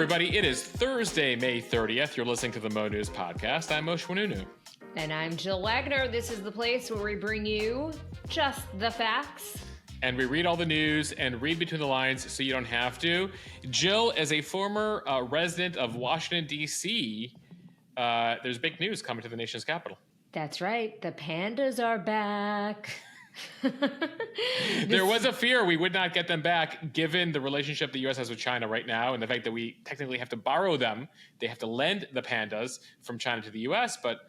everybody. It is Thursday, May 30th. You're listening to the Mo.news podcast. I'm mo.news. And I'm Jill Wagner. This is the place where we bring you just the facts. And we read all the news and read between the lines so you don't have to. Jill, as a former resident of Washington, D.C., there's big news coming to the nation's capital. That's right. The pandas are back. There was a fear we would not get them back given the relationship the U.S. has with China right now and the fact that we technically have to borrow them. They have to lend the pandas from China to the U.S., but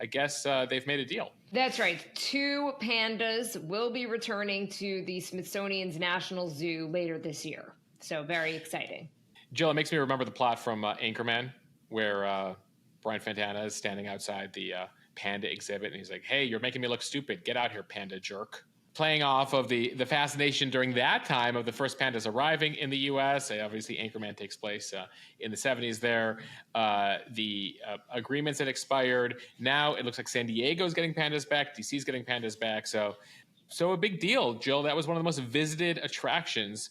I guess they've made a deal. That's right. 2 pandas will be returning to the Smithsonian's National Zoo later this year. So very exciting. Jill, it makes me remember the plot from Anchorman where Brian Fantana is standing outside the panda exhibit and he's like, hey, you're making me look stupid. Get out here, panda jerk. Playing off of the fascination during that time of the first pandas arriving in the U.S. Obviously, Anchorman takes place in the 70s there. The agreements had expired. Now it looks like San Diego's getting pandas back. DC's getting pandas back. So a big deal, Jill. That was one of the most visited attractions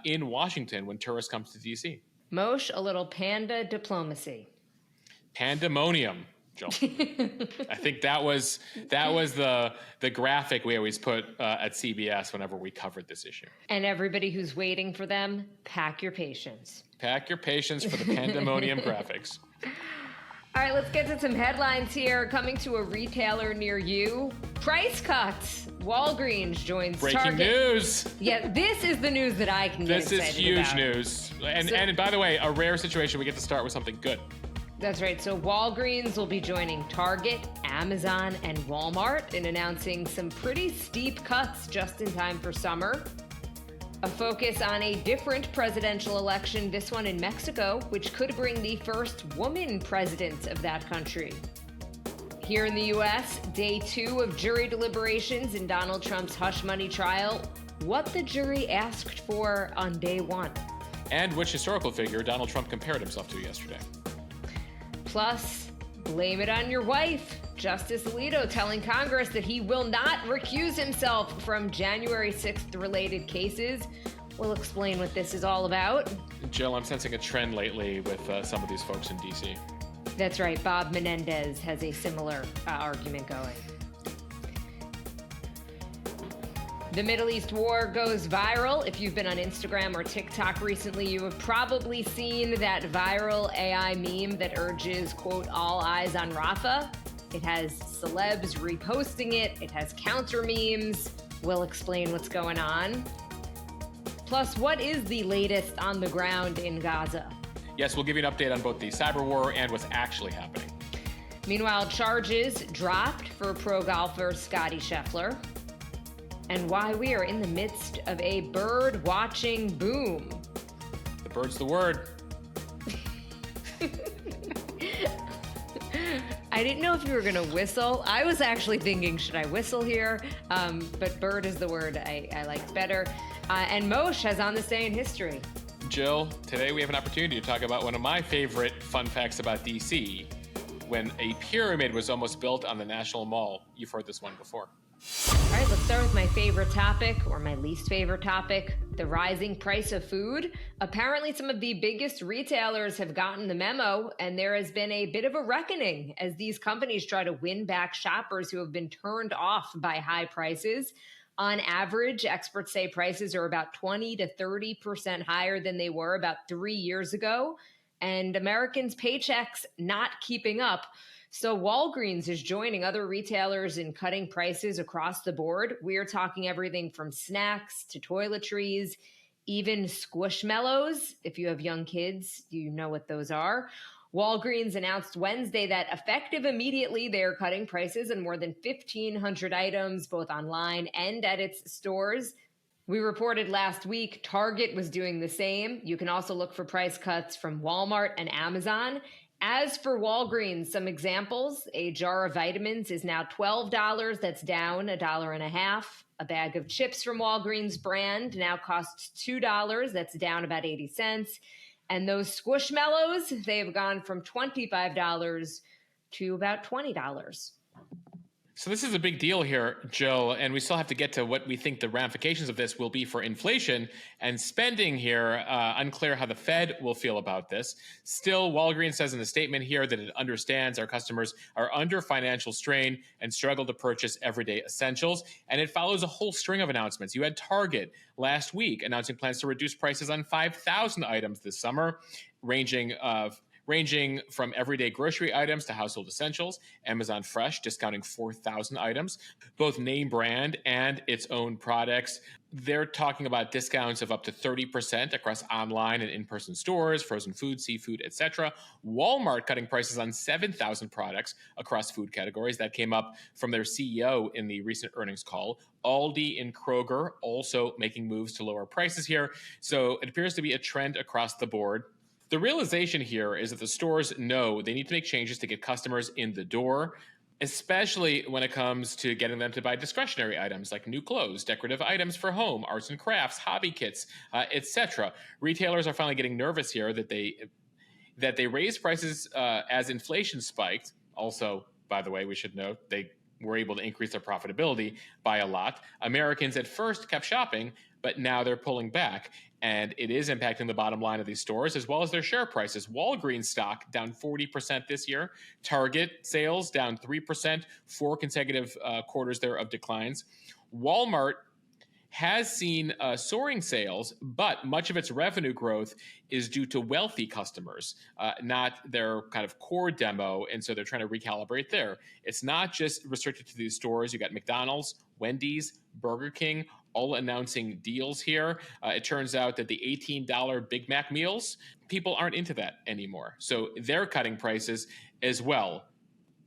in Washington when tourists come to DC. Moshe, a little panda diplomacy. Pandemonium. Jill. I think that was the graphic we always put at CBS whenever we covered this issue. And everybody who's waiting for them, pack your patience. Pack your patience for the pandemonium graphics. All right, let's get to some headlines here. Coming to a retailer near you, price cuts. Walgreens joins Breaking Target. News. Yeah, this is the news that I can get excited about. This is huge news. And by the way, a rare situation, we get to start with something good. That's right. So Walgreens will be joining Target, Amazon, and Walmart in announcing some pretty steep cuts just in time for summer. A focus on a different presidential election, this one in Mexico, which could bring the first woman president of that country. Here in the U.S., day 2 of jury deliberations in Donald Trump's hush money trial, what the jury asked for on day 1. And which historical figure Donald Trump compared himself to yesterday. Plus, blame it on your wife. Justice Alito telling Congress that he will not recuse himself from January 6th related cases. We'll explain what this is all about. Jill, I'm sensing a trend lately with some of these folks in D.C. That's right. Bob Menendez has a similar argument going. The Middle East war goes viral. If you've been on Instagram or TikTok recently, you have probably seen that viral AI meme that urges, quote, all eyes on Rafah. It has celebs reposting it. It has counter memes. We'll explain what's going on. Plus, what is the latest on the ground in Gaza? Yes, we'll give you an update on both the cyber war and what's actually happening. Meanwhile, charges dropped for pro golfer Scottie Scheffler. And why we are in the midst of a bird watching boom. The bird's the word. I didn't know if you were going to whistle. I was actually thinking, should I whistle here? But bird is the word I like better. And Moshe has on this day in history. Jill, today we have an opportunity to talk about one of my favorite fun facts about DC, when a pyramid was almost built on the National Mall. You've heard this one before. All right, let's start with my favorite topic, or my least favorite topic, the rising price of food. Apparently, some of the biggest retailers have gotten the memo, and there has been a bit of a reckoning as these companies try to win back shoppers who have been turned off by high prices. On average, experts say prices are about 20 to 30% higher than they were about 3 years ago, and Americans' paychecks not keeping up. So Walgreens is joining other retailers in cutting prices across the board. We're talking everything from snacks to toiletries, even Squishmallows. If you have young kids, you know what those are. Walgreens announced Wednesday that effective immediately, they're cutting prices on more than 1,500 items, both online and at its stores. We reported last week Target was doing the same. You can also look for price cuts from Walmart and Amazon. As for Walgreens, some examples, a jar of vitamins is now $12. That's down $1.50. A bag of chips from Walgreens brand now costs $2. That's down about 80 cents. And those Squishmallows, they've gone from $25 to about $20. So this is a big deal here, Jill, and we still have to get to what we think the ramifications of this will be for inflation and spending here. Unclear how the Fed will feel about this. Still, Walgreens says in the statement here that it understands our customers are under financial strain and struggle to purchase everyday essentials, and it follows a whole string of announcements. You had Target last week announcing plans to reduce prices on 5,000 items this summer, ranging from everyday grocery items to household essentials. Amazon Fresh discounting 4,000 items, both name brand and its own products. They're talking about discounts of up to 30% across online and in-person stores, frozen food, seafood, etc. Walmart cutting prices on 7,000 products across food categories. That came up from their CEO in the recent earnings call. Aldi and Kroger also making moves to lower prices here. So it appears to be a trend across the board. The realization here is that the stores know they need to make changes to get customers in the door, especially when it comes to getting them to buy discretionary items like new clothes, decorative items for home, arts and crafts, hobby kits, etc. Retailers are finally getting nervous here that they raised prices as inflation spiked. Also, by the way, we should note they were able to increase their profitability by a lot. Americans at first kept shopping, but now they're pulling back. And it is impacting the bottom line of these stores as well as their share prices. Walgreens stock down 40% this year. Target sales down 3%, 4 consecutive quarters there of declines. Walmart has seen soaring sales, but much of its revenue growth is due to wealthy customers, not their kind of core demo. And so they're trying to recalibrate there. It's not just restricted to these stores. You got McDonald's, Wendy's, Burger King, all announcing deals here. It turns out that the $18 Big Mac meals, people aren't into that anymore. So they're cutting prices as well.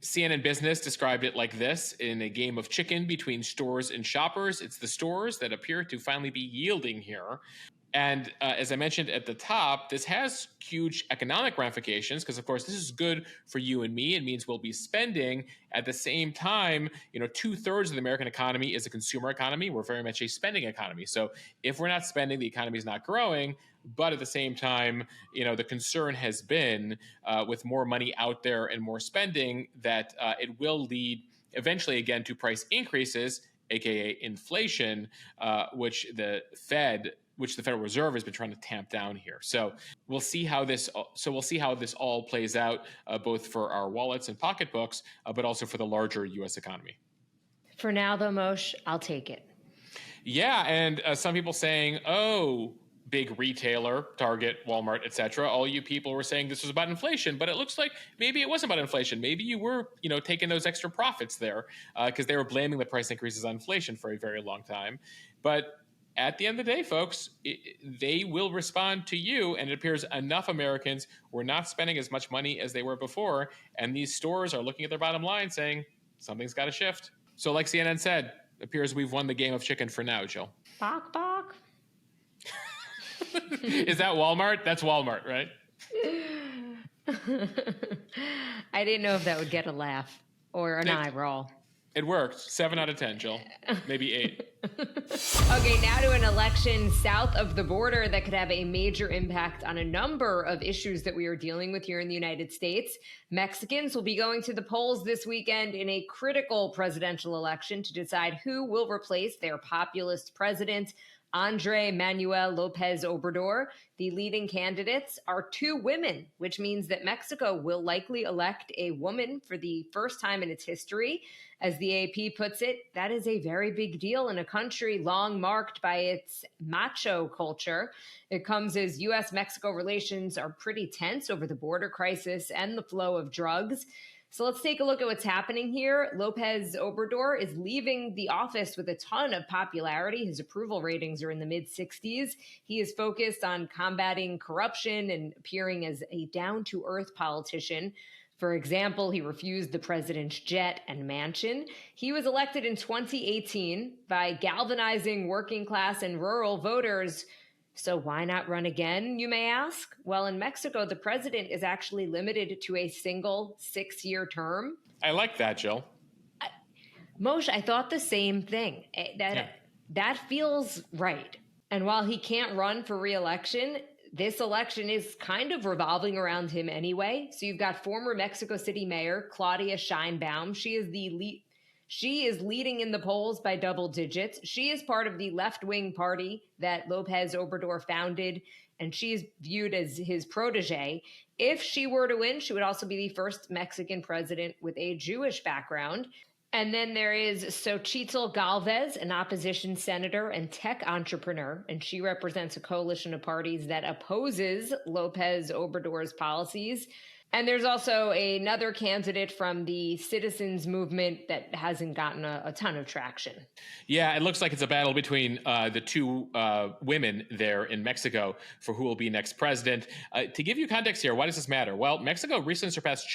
CNN Business described it like this: in a game of chicken between stores and shoppers, it's the stores that appear to finally be yielding here. And as I mentioned at the top, this has huge economic ramifications because, of course, this is good for you and me. It means we'll be spending. At the same time, 2/3 of the American economy is a consumer economy. We're very much a spending economy. So if we're not spending, the economy is not growing. But at the same time, the concern has been with more money out there and more spending that it will lead eventually, again, to price increases, aka inflation, which the Federal Reserve has been trying to tamp down here. So we'll see how this all plays out, both for our wallets and pocketbooks, but also for the larger U.S. economy. For now, though, Moshe, I'll take it. Yeah, and some people saying, "Oh, big retailer, Target, Walmart, etc. All you people were saying this was about inflation, but it looks like maybe it wasn't about inflation. Maybe you were, taking those extra profits there because they were blaming the price increases on inflation for a very long time. But at the end of the day, folks, they will respond to you, and it appears enough Americans were not spending as much money as they were before, and these stores are looking at their bottom line saying something's got to shift. So like CNN said, it appears we've won the game of chicken for now, Jill. Bok, bok. Is that Walmart? That's Walmart, right? I didn't know if that would get a laugh or an eye roll. It worked. 7 out of 10, Jill. Maybe 8. Okay, now to an election south of the border that could have a major impact on a number of issues that we are dealing with here in the United States. Mexicans will be going to the polls this weekend in a critical presidential election to decide who will replace their populist president, Andrés Manuel López Obrador. The leading candidates are 2 women, which means that Mexico will likely elect a woman for the first time in its history. As the AP puts it, that is a very big deal in a country long marked by its macho culture. It comes as U.S.-Mexico relations are pretty tense over the border crisis and the flow of drugs. So let's take a look at what's happening here. López Obrador is leaving the office with a ton of popularity. His approval ratings are in the mid-60s. He is focused on combating corruption and appearing as a down-to-earth politician. For example, he refused the president's jet and mansion. He was elected in 2018 by galvanizing working class and rural voters. So why not run again, you may ask? Well, in Mexico, the president is actually limited to a single 6-year term. I like that, Jill. Moshe, I thought the same thing. That feels right. And while he can't run for re-election, this election is kind of revolving around him anyway. So you've got former Mexico City Mayor Claudia Sheinbaum. She is the She is leading in the polls by double digits. She is part of the left-wing party that Lopez Obrador founded, and she is viewed as his protege. If she were to win, she would also be the first Mexican president with a Jewish background. And then there is Xochitl Galvez, an opposition senator and tech entrepreneur, and she represents a coalition of parties that opposes Lopez Obrador's policies. And there's also another candidate from the citizens movement that hasn't gotten a ton of traction. Yeah, it looks like it's a battle between the two women there in Mexico for who will be next president. To give you context here, why does this matter? Well, Mexico recently surpassed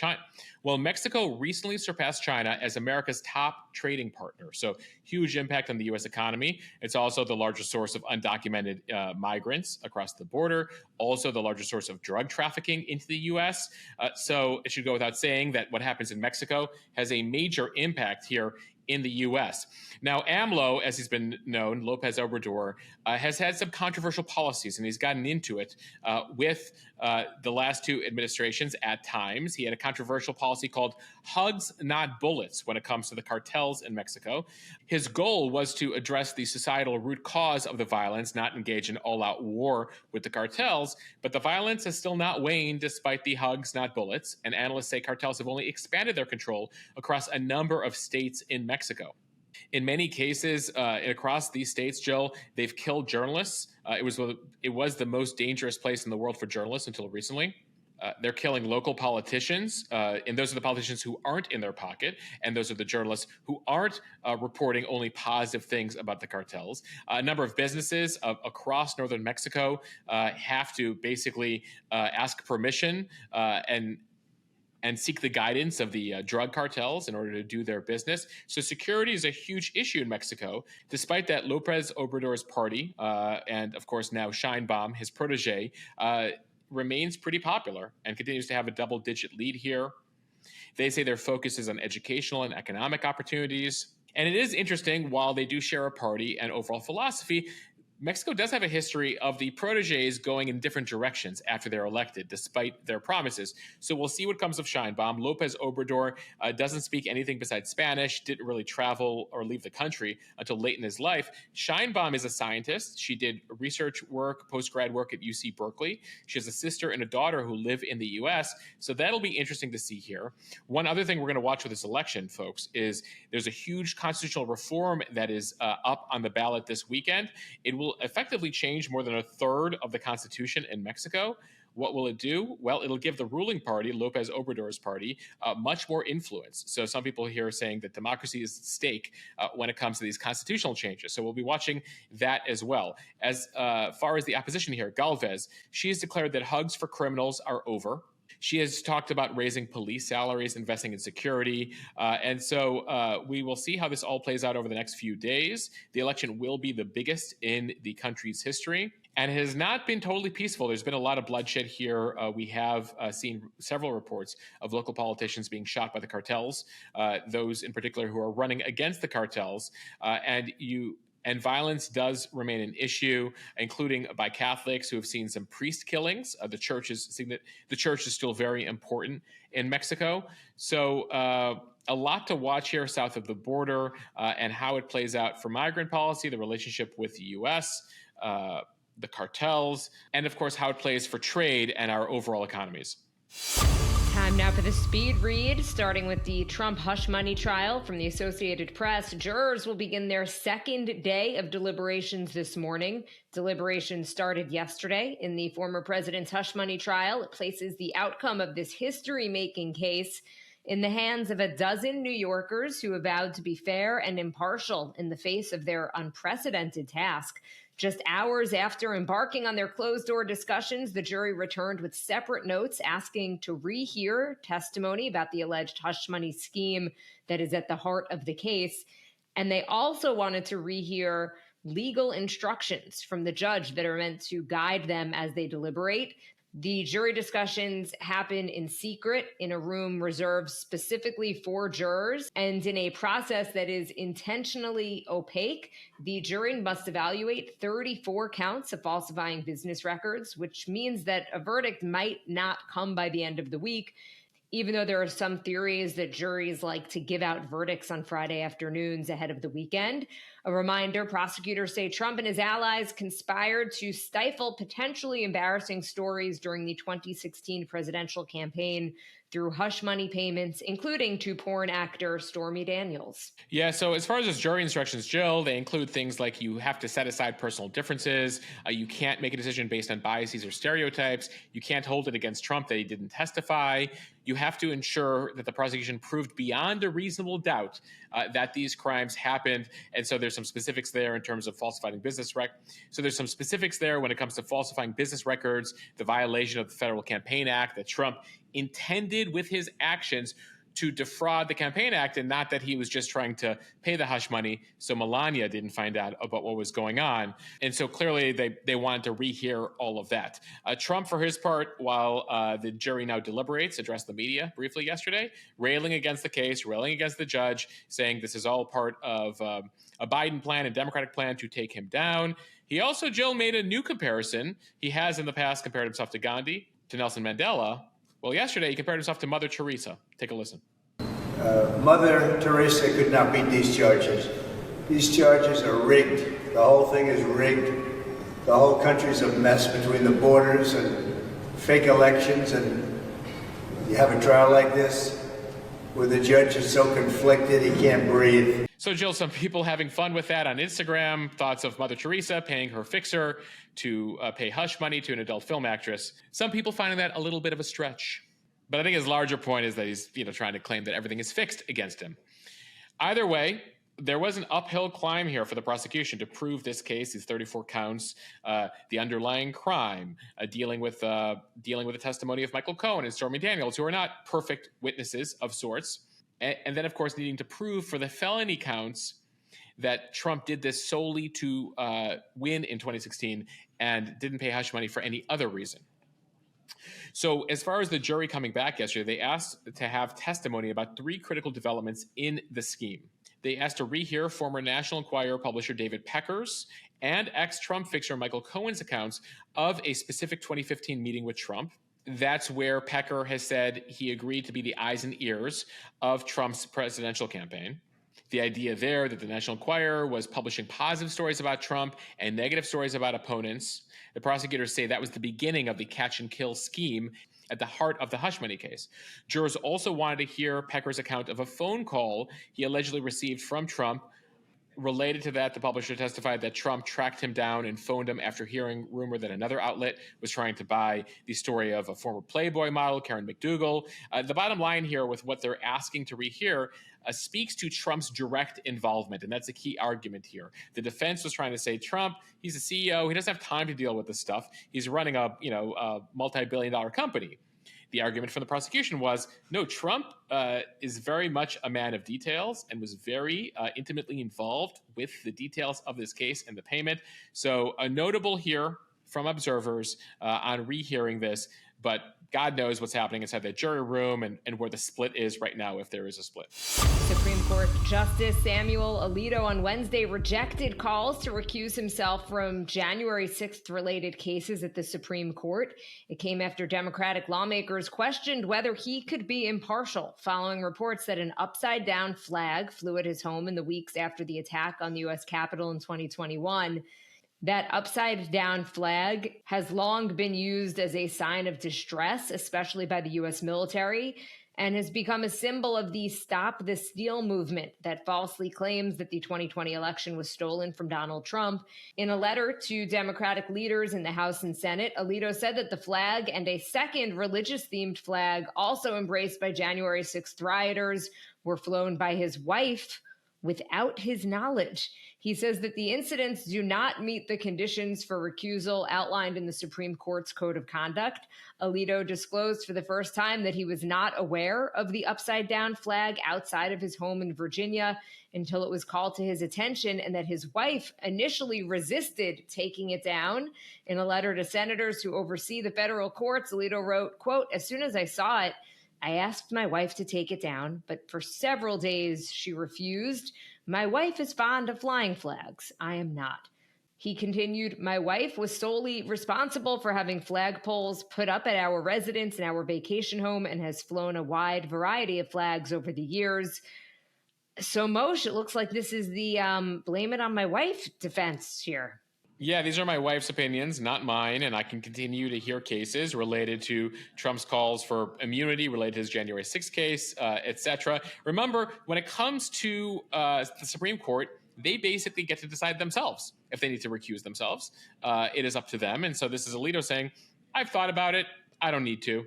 China as America's top trading partner. So huge impact on the U.S. economy. It's also the largest source of undocumented migrants across the border, also the largest source of drug trafficking into the U.S. So it should go without saying that what happens in Mexico has a major impact here in the U.S. Now, AMLO, as he's been known, Lopez Obrador, has had some controversial policies, and he's gotten into it with the last two administrations at times. He had a controversial policy called hugs, not bullets, when it comes to the cartels in Mexico. His goal was to address the societal root cause of the violence, not engage in all-out war with the cartels, but the violence has still not waned despite the hugs, not bullets, and analysts say cartels have only expanded their control across a number of states in Mexico. In many cases across these states, Jill, they've killed journalists. It was the most dangerous place in the world for journalists until recently. They're killing local politicians, and those are the politicians who aren't in their pocket, and those are the journalists who aren't reporting only positive things about the cartels. A number of businesses across northern Mexico have to basically ask permission and seek the guidance of the drug cartels in order to do their business. So security is a huge issue in Mexico. Despite that, Lopez Obrador's party, and of course now Sheinbaum, his protege, remains pretty popular and continues to have a double-digit lead here. They say their focus is on educational and economic opportunities. And it is interesting, while they do share a party and overall philosophy, Mexico does have a history of the proteges going in different directions after they're elected, despite their promises. So we'll see what comes of Sheinbaum. Lopez Obrador doesn't speak anything besides Spanish, didn't really travel or leave the country until late in his life. Sheinbaum is a scientist. She did research work, post-grad work at UC Berkeley. She has a sister and a daughter who live in the U.S., so that'll be interesting to see here. One other thing we're going to watch with this election, folks, is there's a huge constitutional reform that is up on the ballot this weekend. It will effectively change more than a third of the Constitution in Mexico. What will it do? Well, it'll give the ruling party, Lopez Obrador's party, much more influence. So some people here are saying that democracy is at stake when it comes to these constitutional changes. So we'll be watching that as well. As far as the opposition here, Galvez, she has declared that hugs for criminals are over. She has talked about raising police salaries, investing in security. And so we will see how this all plays out over the next few days. The election will be the biggest in the country's history. And it has not been totally peaceful. There's been a lot of bloodshed here. We have seen several reports of local politicians being shot by the cartels, those in particular who are running against the cartels. And violence does remain an issue, including by Catholics who have seen some priest killings. The church is still very important in Mexico. So a lot to watch here south of the border and how it plays out for migrant policy, the relationship with the U.S., the cartels, and of course how it plays for trade and our overall economies. Time now for the speed read, starting with the Trump hush money trial from the Associated Press. Jurors will begin their second day of deliberations this morning. Deliberations started yesterday in the former president's hush money trial. It places the outcome of this history-making case in the hands of a dozen New Yorkers who have vowed to be fair and impartial in the face of their unprecedented task. Just hours after embarking on their closed-door discussions, the jury returned with separate notes asking to rehear testimony about the alleged hush money scheme that is at the heart of the case. And they also wanted to rehear legal instructions from the judge that are meant to guide them as they deliberate. The jury discussions happen in secret in a room reserved specifically for jurors and in a process that is intentionally opaque. The jury must evaluate 34 counts of falsifying business records, which means that a verdict might not come by the end of the week. even though there are some theories that juries like to give out verdicts on Friday afternoons ahead of the weekend. A reminder, prosecutors say Trump and his allies conspired to stifle potentially embarrassing stories during the 2016 presidential campaign through hush money payments, including to porn actor Stormy Daniels. Yeah, so as far as those jury instructions, Jill, they include things like you have to set aside personal differences, you can't make a decision based on biases or stereotypes, you can't hold it against Trump that he didn't testify, you have to ensure that the prosecution proved beyond a reasonable doubt that these crimes happened, and so there's some specifics there in terms of falsifying business So there's some specifics there when it comes to falsifying business records, the violation of the Federal Campaign Act that Trump intended with his actions to defraud the Campaign Act, and not that he was just trying to pay the hush money so Melania didn't find out about what was going on. And so clearly they wanted to rehear all of that. Trump, for his part, while the jury now deliberates, addressed the media briefly yesterday, railing against the case, railing against the judge, saying this is all part of a Biden plan, a Democratic plan to take him down. He also, Jill, made a new comparison. He has in the past compared himself to Gandhi, to Nelson Mandela. Well, yesterday he compared himself to Mother Teresa. Take a listen. Mother Teresa could not beat these charges. These charges are rigged. The whole thing is rigged. The whole country's a mess between the borders and fake elections, and you have a trial like this where the judge is so conflicted he can't breathe. So, Jill, some people having fun with that on Instagram, thoughts of Mother Teresa paying her fixer to pay hush money to an adult film actress. Some people finding that a little bit of a stretch. But I think his larger point is that he's trying to claim that everything is fixed against him. Either way, there was an uphill climb here for the prosecution to prove this case, these 34 counts, the underlying crime, dealing with the testimony of Michael Cohen and Stormy Daniels, who are not perfect witnesses of sorts. And then, of course, needing to prove for the felony counts that Trump did this solely to win in 2016 and didn't pay hush money for any other reason. So as far as the jury coming back yesterday, they asked to have testimony about 3 critical developments in the scheme. They asked to rehear former National Enquirer publisher David Pecker's and ex-Trump fixer Michael Cohen's accounts of a specific 2015 meeting with Trump. That's where Pecker has said he agreed to be the eyes and ears of Trump's presidential campaign. The idea there that the National Enquirer was publishing positive stories about Trump and negative stories about opponents. The prosecutors say that was the beginning of the catch and kill scheme at the heart of the hush money case. Jurors also wanted to hear Pecker's account of a phone call he allegedly received from Trump. Related to that, the publisher testified that Trump tracked him down and phoned him after hearing rumor that another outlet was trying to buy the story of a former Playboy model, Karen McDougal. The bottom line here with what they're asking to rehear speaks to Trump's direct involvement, and that's a key argument here. The defense was trying to say Trump, he's a CEO, he doesn't have time to deal with this stuff. He's running a multi-billion-dollar company. The argument from the prosecution was, no, Trump is very much a man of details and was very intimately involved with the details of this case and the payment. So notable here from observers on rehearing this, but God knows what's happening inside that jury room and where the split is right now, if there is a split. Supreme Court Justice Samuel Alito on Wednesday rejected calls to recuse himself from January 6th related cases at the Supreme Court. It came after Democratic lawmakers questioned whether he could be impartial, following reports that an upside-down flag flew at his home in the weeks after the attack on the U.S. Capitol in 2021. That upside-down flag has long been used as a sign of distress, especially by the U.S. military, and has become a symbol of the Stop the Steal movement that falsely claims that the 2020 election was stolen from Donald Trump. In a letter to Democratic leaders in the House and Senate, Alito said that the flag and a second religious-themed flag, also embraced by January 6th rioters, were flown by his wife without his knowledge. He says that the incidents do not meet the conditions for recusal outlined in the Supreme Court's Code of Conduct. Alito disclosed for the first time that he was not aware of the upside-down flag outside of his home in Virginia until it was called to his attention, and that his wife initially resisted taking it down. In a letter to senators who oversee the federal courts, Alito wrote, quote, "As soon as I saw it, I asked my wife to take it down, but for several days she refused. My wife is fond of flying flags. I am not." He continued, "My wife was solely responsible for having flagpoles put up at our residence and our vacation home and has flown a wide variety of flags over the years." So, Moshe, it looks like this is the blame it on my wife defense here. Yeah, these are my wife's opinions, not mine, and I can continue to hear cases related to Trump's calls for immunity related to his January 6th case, etc. Remember, when it comes to the Supreme Court, they basically get to decide themselves if they need to recuse themselves. It is up to them, and so this is Alito saying, "I've thought about it. I don't need to."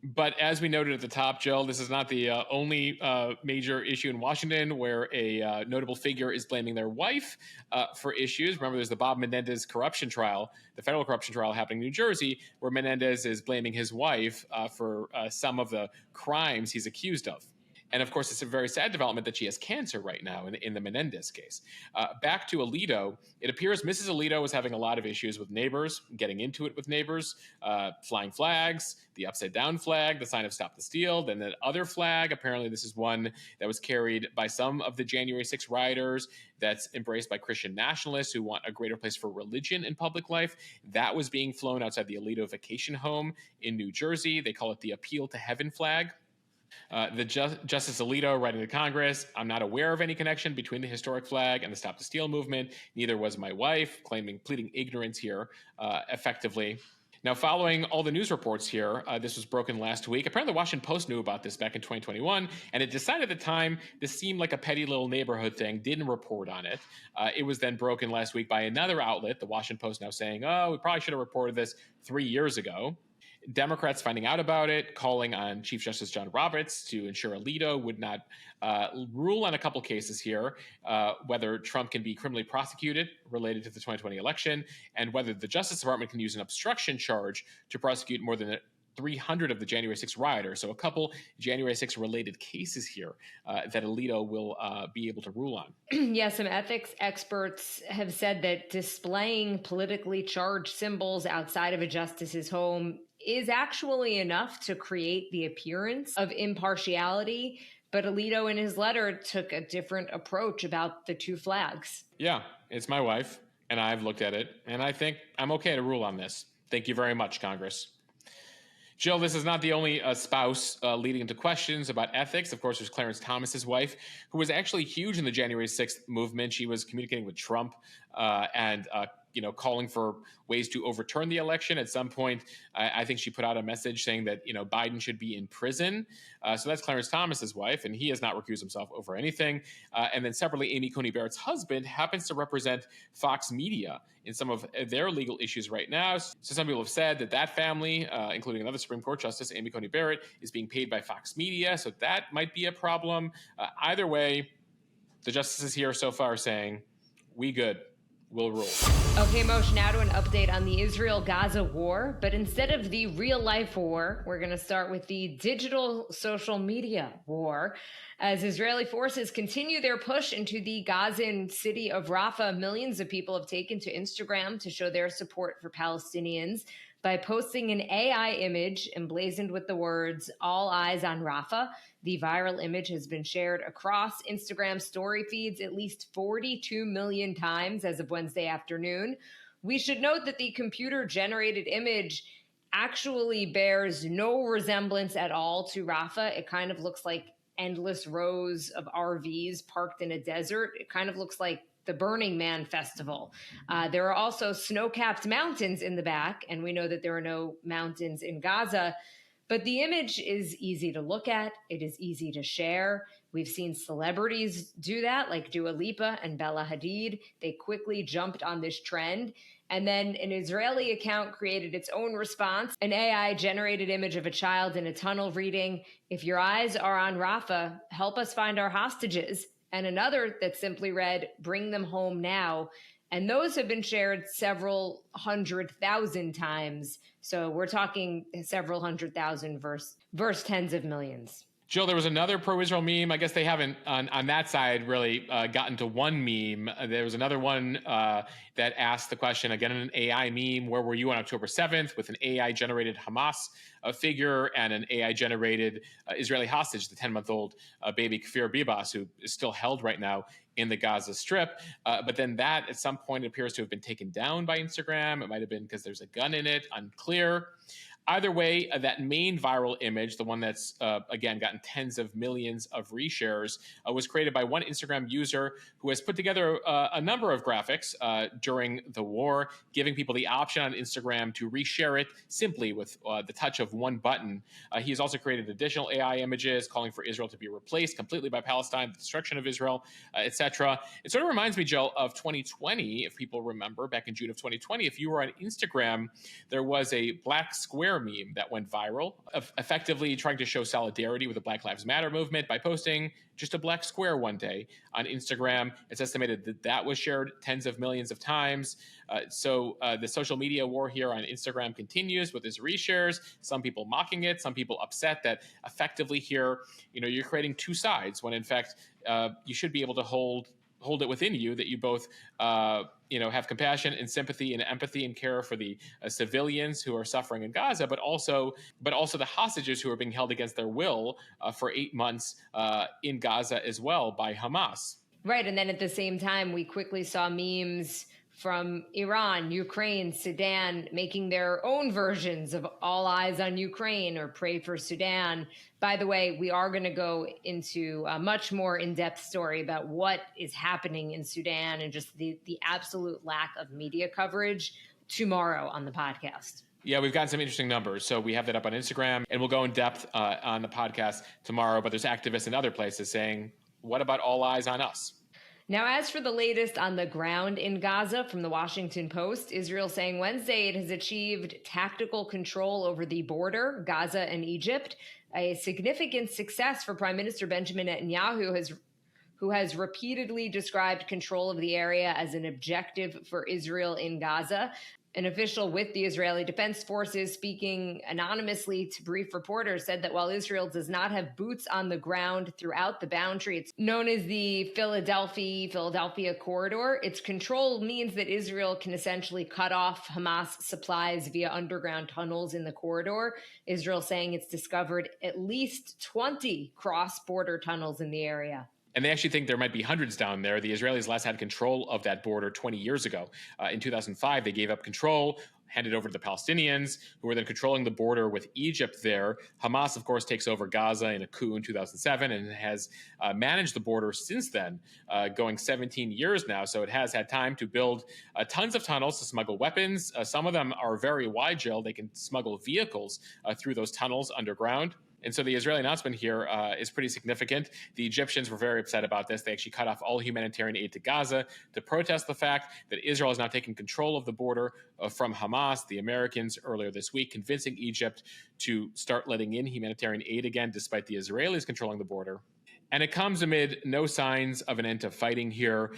But as we noted at the top, Jill, this is not the only major issue in Washington where a notable figure is blaming their wife for issues. Remember, there's the Bob Menendez corruption trial, the federal corruption trial happening in New Jersey, where Menendez is blaming his wife for some of the crimes he's accused of. And of course, it's a very sad development that she has cancer right now in the Menendez case. Back to Alito, it appears Mrs. Alito was having a lot of issues with neighbors, getting into it with neighbors, flying flags, the upside down flag, the sign of Stop the Steal, then the other flag. Apparently, this is one that was carried by some of the January 6 rioters that's embraced by Christian nationalists who want a greater place for religion in public life. That was being flown outside the Alito vacation home in New Jersey. They call it the Appeal to Heaven flag. Justice Alito writing to Congress, "I'm not aware of any connection between the historic flag and the Stop the Steal movement. Neither was my wife," pleading ignorance here effectively. Now, following all the news reports here, this was broken last week. Apparently, the Washington Post knew about this back in 2021, and it decided at the time this seemed like a petty little neighborhood thing, didn't report on it. It was then broken last week by another outlet, the Washington Post, now saying, "Oh, we probably should have reported this 3 years ago." Democrats finding out about it, calling on Chief Justice John Roberts to ensure Alito would not rule on a couple cases here, whether Trump can be criminally prosecuted related to the 2020 election, and whether the Justice Department can use an obstruction charge to prosecute more than 300 of the January 6 rioters. So a couple January 6 related cases here that Alito will be able to rule on. Yeah, some ethics experts have said that displaying politically charged symbols outside of a justice's home is actually enough to create the appearance of impartiality. But Alito in his letter took a different approach about the two flags. Yeah, it's my wife, and I've looked at it, and I think I'm okay to rule on this. Thank you very much, Congress. Jill, this is not the only spouse leading into questions about ethics. Of course, there's Clarence Thomas's wife, who was actually huge in the January 6th movement. She was communicating with Trump and calling for ways to overturn the election. At some point, I think she put out a message saying that, Biden should be in prison. So that's Clarence Thomas's wife, and he has not recused himself over anything. And then separately, Amy Coney Barrett's husband happens to represent Fox Media in some of their legal issues right now. So some people have said that family, including another Supreme Court Justice, Amy Coney Barrett, is being paid by Fox Media. So that might be a problem. Either way, the justices here so far are saying, we good. We'll rule. Okay, Moshe, now to an update on the Israel-Gaza war. But instead of the real-life war, we're going to start with the digital social media war. As Israeli forces continue their push into the Gazan city of Rafah, millions of people have taken to Instagram to show their support for Palestinians by posting an AI image emblazoned with the words, "All eyes on Rafah." The viral image has been shared across Instagram story feeds at least 42 million times as of Wednesday afternoon. We should note that the computer-generated image actually bears no resemblance at all to Rafah. It kind of looks like endless rows of RVs parked in a desert. It kind of looks like the Burning Man festival. There are also snow-capped mountains in the back, and we know that there are no mountains in Gaza. But the image is easy to look at. It is easy to share. We've seen celebrities do that, like Dua Lipa and Bella Hadid. They quickly jumped on this trend. And then an Israeli account created its own response, an AI-generated image of a child in a tunnel reading, "If your eyes are on Rafah, help us find our hostages." And another that simply read, "Bring them home now." And those have been shared several 100,000 times. So we're talking several 100,000 versus tens of millions. Jill, there was another pro-Israel meme. I guess they haven't, on that side, really gotten to one meme. There was another one that asked the question, again, in an AI meme, where were you on October 7th, with an AI-generated Hamas figure and an AI-generated Israeli hostage, the 10-month-old baby Kfir Bibas, who is still held right now in the Gaza Strip. But then that, at some point, appears to have been taken down by Instagram. It might have been because there's a gun in it, unclear. Either way, that main viral image, the one that's, again, gotten tens of millions of reshares, was created by one Instagram user who has put together a number of graphics during the war, giving people the option on Instagram to reshare it simply with the touch of one button. He has also created additional AI images calling for Israel to be replaced completely by Palestine, the destruction of Israel, etc. It sort of reminds me, Jill, of 2020, if people remember, back in June of 2020. If you were on Instagram, there was a black square meme that went viral, effectively trying to show solidarity with the Black Lives Matter movement by posting just a black square one day on Instagram. It's estimated that that was shared tens of millions of times. So the social media war here on Instagram continues with its reshares, some people mocking it, some people upset that effectively here, you're creating two sides when in fact you should be able to hold it within you, that you both have compassion and sympathy and empathy and care for the civilians who are suffering in Gaza, but also the hostages who are being held against their will for 8 months in Gaza as well by Hamas. Right, and then at the same time, we quickly saw memes from Iran, Ukraine, Sudan, making their own versions of All Eyes on Ukraine or Pray for Sudan. By the way, we are going to go into a much more in-depth story about what is happening in Sudan and just the absolute lack of media coverage tomorrow on the podcast. Yeah, we've gotten some interesting numbers. So we have that up on Instagram, and we'll go in depth on the podcast tomorrow. But there's activists in other places saying, what about All Eyes on Us? Now, as for the latest on the ground in Gaza from the Washington Post, Israel saying Wednesday it has achieved tactical control over the border, Gaza and Egypt, a significant success for Prime Minister Benjamin Netanyahu, who has repeatedly described control of the area as an objective for Israel in Gaza. An official with the Israeli Defense Forces, speaking anonymously to brief reporters, said that while Israel does not have boots on the ground throughout the boundary, it's known as the Philadelphia corridor. Its control means that Israel can essentially cut off Hamas supplies via underground tunnels in the corridor. Israel saying it's discovered at least 20 cross-border tunnels in the area. And they actually think there might be hundreds down there. The Israelis last had control of that border 20 years ago. In 2005, they gave up control, handed over to the Palestinians, who were then controlling the border with Egypt there. Hamas, of course, takes over Gaza in a coup in 2007 and has managed the border since then, going 17 years now. So it has had time to build tons of tunnels to smuggle weapons. Some of them are very wide, Jill. They can smuggle vehicles through those tunnels underground. And so the Israeli announcement here is pretty significant. The Egyptians were very upset about this. They actually cut off all humanitarian aid to Gaza to protest the fact that Israel is now taking control of the border from Hamas. The Americans earlier this week convincing Egypt to start letting in humanitarian aid again, despite the Israelis controlling the border. And it comes amid no signs of an end to fighting here.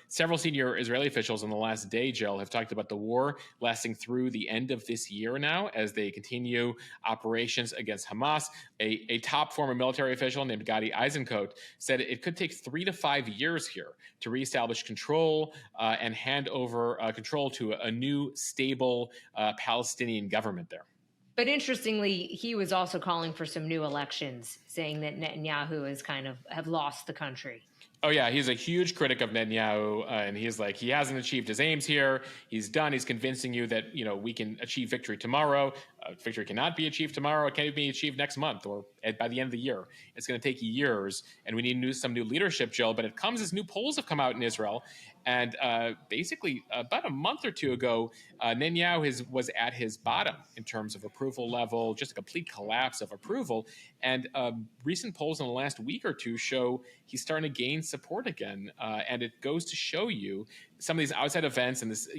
Several senior Israeli officials in the last day, Jill, have talked about the war lasting through the end of this year now as they continue operations against Hamas. A top former military official named Gadi Eisenkot said it could take 3 to 5 years here to reestablish control and hand over control to a new, stable Palestinian government there. But interestingly, he was also calling for some new elections, saying that Netanyahu has have lost the country. Oh, yeah, he's a huge critic of Netanyahu, and he's like, he hasn't achieved his aims here. He's done. He's convincing you that, we can achieve victory tomorrow. Victory cannot be achieved tomorrow. It can't be achieved next month or by the end of the year. It's going to take years, and we need some new leadership, Jill. But it comes as new polls have come out in Israel. And basically, about a month or two ago, Netanyahu was at his bottom in terms of approval level, just a complete collapse of approval. And recent polls in the last week or two show he's starting to gain support again. And it goes to show you some of these outside events and this,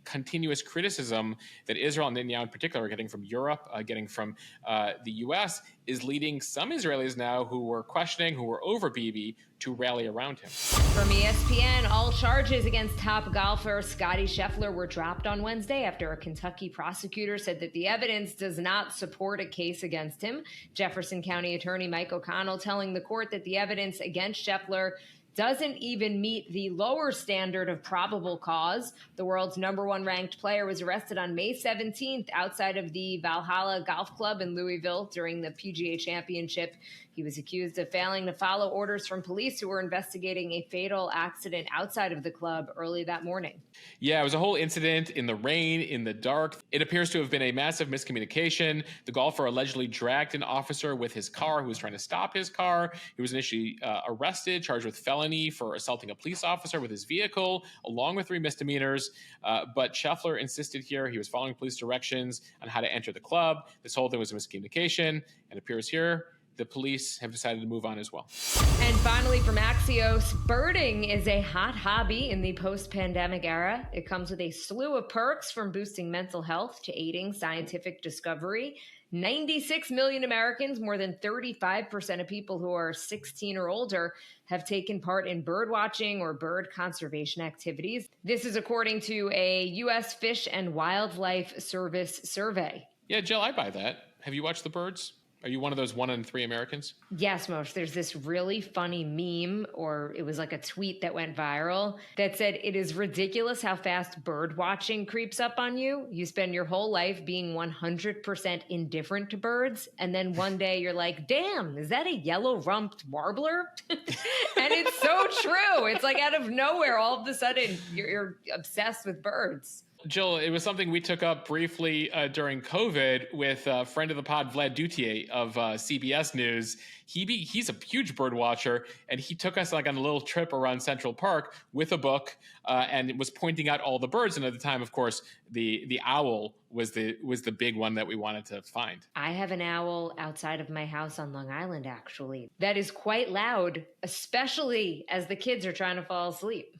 continuous criticism that Israel and Netanyahu in particular are getting from Europe, getting from the U.S., is leading some Israelis now who were questioning, who were over Bibi, to rally around him. From ESPN, all charges against top golfer Scottie Scheffler were dropped on Wednesday after a Kentucky prosecutor said that the evidence does not support a case against him. Jefferson County Attorney Mike O'Connell telling the court that the evidence against Scheffler doesn't even meet the lower standard of probable cause. The world's #1 ranked player was arrested on May 17th outside of the Valhalla Golf Club in Louisville during the PGA Championship. He was accused of failing to follow orders from police who were investigating a fatal accident outside of the club early that morning. Yeah, it was a whole incident in the rain, in the dark. It appears to have been a massive miscommunication. The golfer allegedly dragged an officer with his car who was trying to stop his car. He was initially arrested, charged with felony for assaulting a police officer with his vehicle, along with 3 misdemeanors. But Scheffler insisted here he was following police directions on how to enter the club. This whole thing was a miscommunication, and it appears here the police have decided to move on as well. And finally, from Axios, birding is a hot hobby in the post-pandemic era. It comes with a slew of perks, from boosting mental health to aiding scientific discovery. 96 million Americans, more than 35% of people who are 16 or older, have taken part in bird watching or bird conservation activities. This is according to a U.S. Fish and Wildlife Service survey. Yeah, Jill, I buy that. Have you watched the birds? Are you one of those 1 in 3 Americans? Yes, Moshe. There's this really funny meme, or it was like a tweet that went viral, that said, "It is ridiculous how fast bird watching creeps up on you. You spend your whole life being 100% indifferent to birds, and then one day you're like, damn, is that a yellow-rumped warbler?" And it's so true. It's like out of nowhere, all of a sudden, you're obsessed with birds. Jill, it was something we took up briefly during COVID with a friend of the pod, Vlad Dutier of CBS News. He's a huge bird watcher, and he took us like on a little trip around Central Park with a book and was pointing out all the birds. And at the time, of course, the owl was the big one that we wanted to find. I have an owl outside of my house on Long Island, actually. That is quite loud, especially as the kids are trying to fall asleep.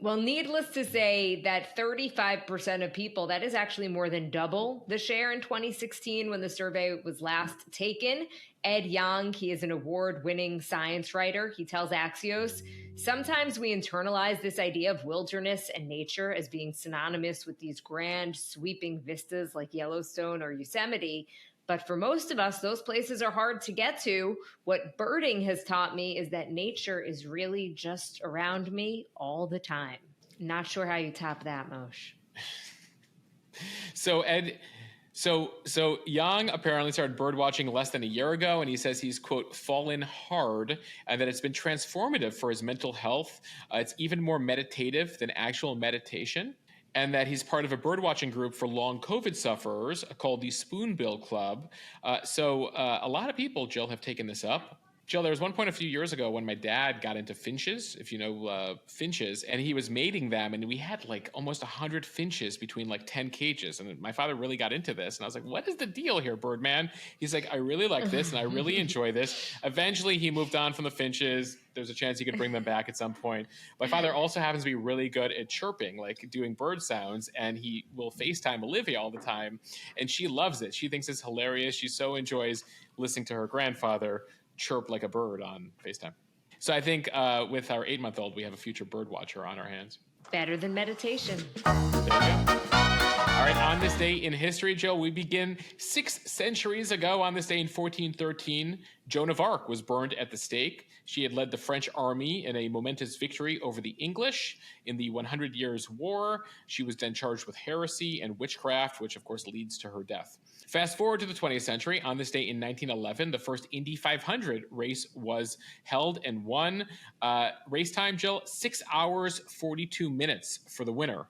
Well, needless to say that 35% of people, that is actually more than double the share in 2016 when the survey was last taken. Ed Yong, he is an award-winning science writer. He tells Axios, "Sometimes we internalize this idea of wilderness and nature as being synonymous with these grand, sweeping vistas like Yellowstone or Yosemite. But for most of us, those places are hard to get to. What birding has taught me is that nature is really just around me all the time." Not sure how you top that, Moshe. So Yang apparently started bird watching less than a year ago, and he says he's, quote, fallen hard, and that it's been transformative for his mental health. It's even more meditative than actual meditation. And that he's part of a birdwatching group for long COVID sufferers called the Spoonbill Club. So a lot of people, Jill, have taken this up. Jill, there was one point a few years ago when my dad got into finches, if you know finches, and he was mating them, and we had like almost 100 finches between like 10 cages. And my father really got into this, and I was like, what is the deal here, Birdman? He's like, I really like this, and I really enjoy this. Eventually, he moved on from the finches. There's a chance he could bring them back at some point. My father also happens to be really good at chirping, like doing bird sounds, and he will FaceTime Olivia all the time, and she loves it. She thinks it's hilarious. She so enjoys listening to her grandfather chirp like a bird on FaceTime. So I think with our 8-month-old, we have a future bird watcher on our hands. Better than meditation. There you go. All right, on this day in history, Joe, we begin 6 centuries ago. On this day in 1413, Joan of Arc was burned at the stake. She had led the French army in a momentous victory over the English in the 100 Years' War. She was then charged with heresy and witchcraft, which of course leads to her death. Fast forward to the 20th century. On this day in 1911, the first Indy 500 race was held and won. Race time, Jill, 6 hours, 42 minutes for the winner.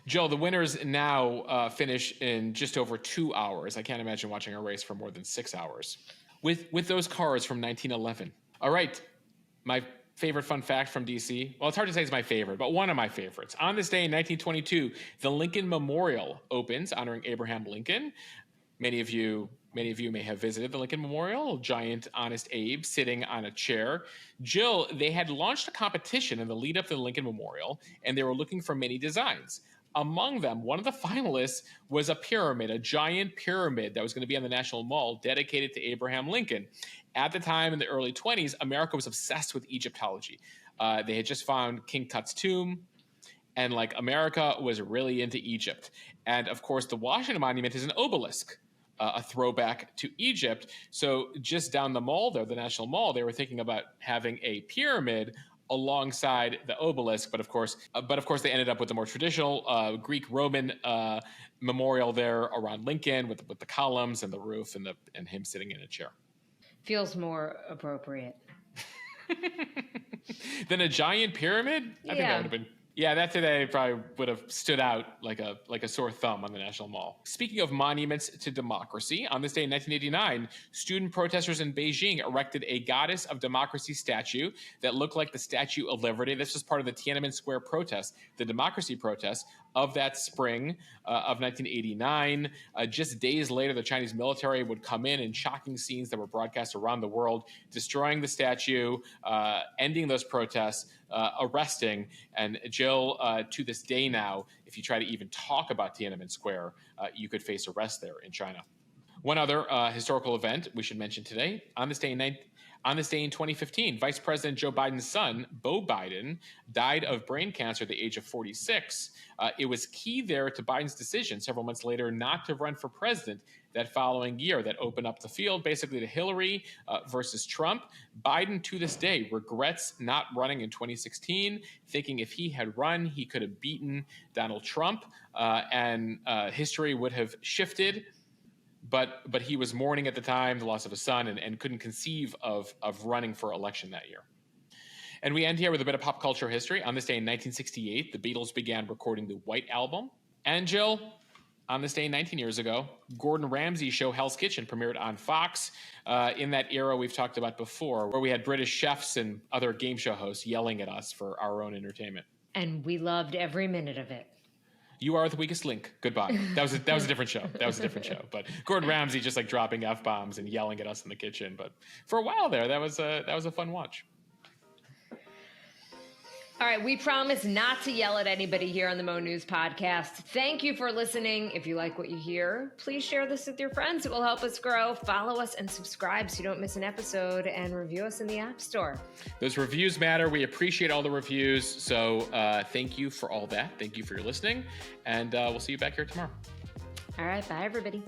Jill, the winners now finish in just over 2 hours. I can't imagine watching a race for more than 6 hours with those cars from 1911. All right, my favorite fun fact from DC. Well, it's hard to say it's my favorite, but one of my favorites. On this day in 1922, the Lincoln Memorial opens, honoring Abraham Lincoln. Many of you may have visited the Lincoln Memorial, giant Honest Abe sitting on a chair. Jill, they had launched a competition in the lead up to the Lincoln Memorial, and they were looking for many designs. Among them, one of the finalists was a pyramid, a giant pyramid that was going to be on the National Mall dedicated to Abraham Lincoln. At the time, in the early 20s, America was obsessed with Egyptology. They had just found King Tut's tomb, and like America was really into Egypt. And of course, the Washington Monument is an obelisk, a throwback to Egypt. So just down the mall there, the National Mall, they were thinking about having a pyramid alongside the obelisk, but of course they ended up with the more traditional Greek-Roman memorial there around Lincoln with the columns and the roof and him sitting in a chair. Feels more appropriate. Than a giant pyramid? I think that would have been. Yeah, that today probably would have stood out like a sore thumb on the National Mall. Speaking of monuments to democracy, on this day in 1989, student protesters in Beijing erected a Goddess of Democracy statue that looked like the Statue of Liberty. This was part of the Tiananmen Square protest, the democracy protest of that spring of 1989. Just days later, the Chinese military would come in shocking scenes that were broadcast around the world, destroying the statue, ending those protests, arresting. And Jill, to this day now, if you try to even talk about Tiananmen Square, you could face arrest there in China. One other historical event we should mention today. On this day in 2015, Vice President Joe Biden's son, Beau Biden, died of brain cancer at the age of 46. It was key there to Biden's decision several months later not to run for president that following year, that opened up the field basically to Hillary versus Trump. Biden, to this day, regrets not running in 2016, thinking if he had run, he could have beaten Donald Trump, and history would have shifted. But he was mourning at the time the loss of his son and couldn't conceive of running for election that year. And we end here with a bit of pop culture history. On this day in 1968, the Beatles began recording the White Album. And Jill, on this day 19 years ago, Gordon Ramsay's show Hell's Kitchen premiered on Fox. In that era we've talked about before, where we had British chefs and other game show hosts yelling at us for our own entertainment. And we loved every minute of it. You are the weakest link. Goodbye. That was a different show. But Gordon Ramsay just like dropping F-bombs and yelling at us in the kitchen. But for a while there, that was a fun watch. All right, we promise not to yell at anybody here on the Mo News podcast. Thank you for listening. If you like what you hear, please share this with your friends. It will help us grow. Follow us and subscribe so you don't miss an episode, and review us in the App Store. Those reviews matter. We appreciate all the reviews. So thank you for all that. Thank you for your listening. And we'll see you back here tomorrow. All right, bye, everybody.